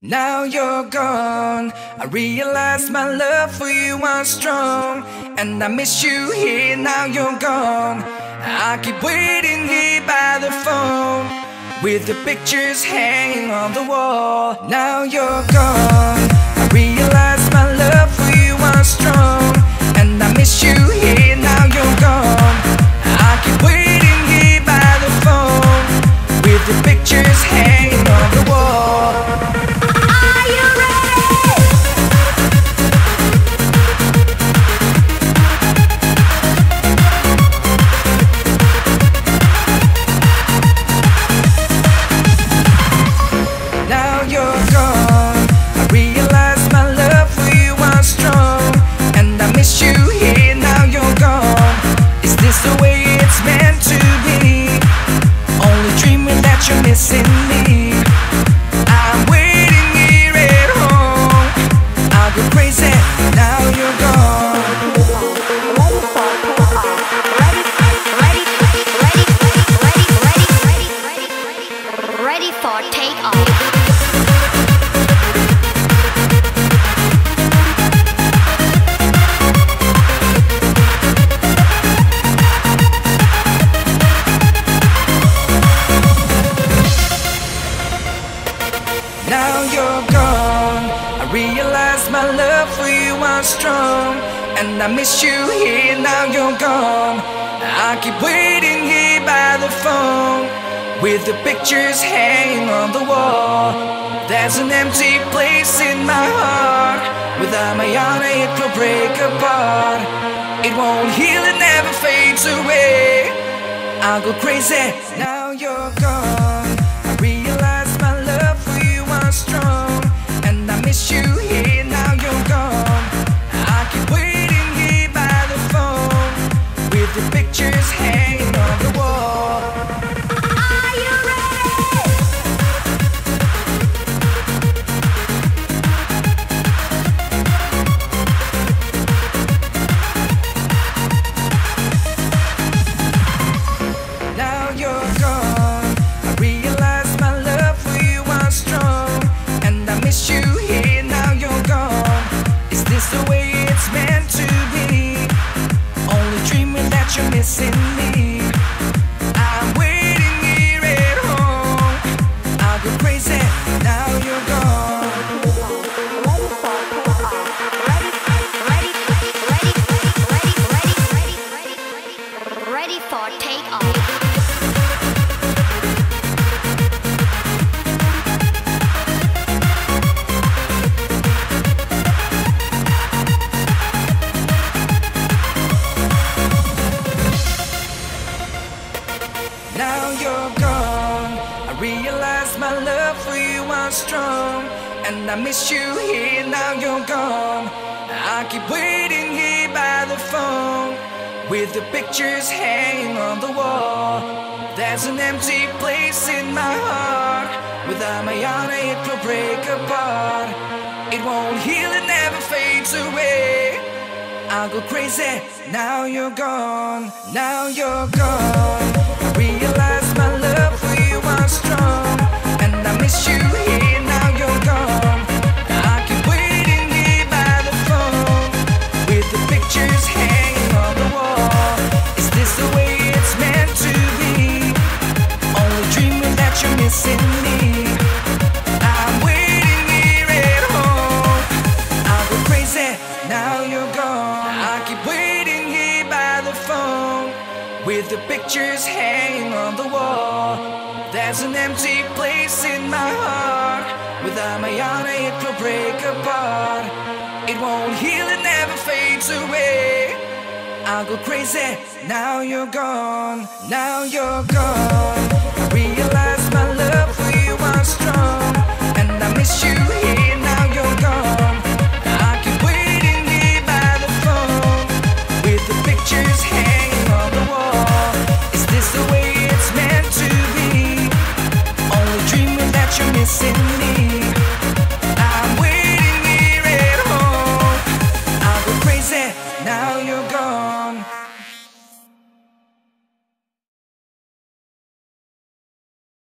Now you're gone, I realize my love for you was strong, and I miss you here. Now you're gone, I keep waiting here by the phone, with the pictures hanging on the wall. Now you're gone, I realize my love for you was strong, and I miss you here. Now you're gone, I keep waiting here by the phone, with the pictures hanging on the wall. You're missing me. I'm waiting here at home. I'll go crazy. Now you're gone. Ready for takeoff. Now you're gone, I realize my love for you was strong, and I miss you here. Now you're gone, I keep waiting here by the phone, with the pictures hanging on the wall. There's an empty place in my heart. Without my heart it will break apart. It won't heal, it never fades away. I'll go crazy. Now you're gone, I realize my love for you was strong, and I miss you here. Now you're gone, I keep waiting here by the phone, with the pictures hanging on the wall. Are you ready? Now you're gone, I realize my love for you was strong, and I miss you here. Now you're gone, is this the way it's meant to be? Only dreaming that you're missing me. I'm waiting here at home. I'll go crazy. Now you're gone. Ready for takeoff. Now you're gone, I realize my love for you was strong, and I miss you here. Now you're gone, I keep waiting here by the phone, with the pictures hanging on the wall. There's an empty place in my heart. Without my heart it will break apart. It won't heal, it never fades away. I'll go crazy. Now you're gone, now you're gone. I realize my love for you was strong, and I miss you here. Now you're gone, I keep waiting here by the phone, with the pictures hanging on the wall. Is this the way it's meant to be? Only dreaming that you're missing me. I'm waiting here at home. I'll go crazy. Now you're gone, I keep waiting here by the phone, with the pictures hanging on the wall. There's an empty place in my heart. Without my heart it will break apart. It won't heal, it never fades away. I'll go crazy. Now you're gone, now you're gone. I realize my love for you was strong,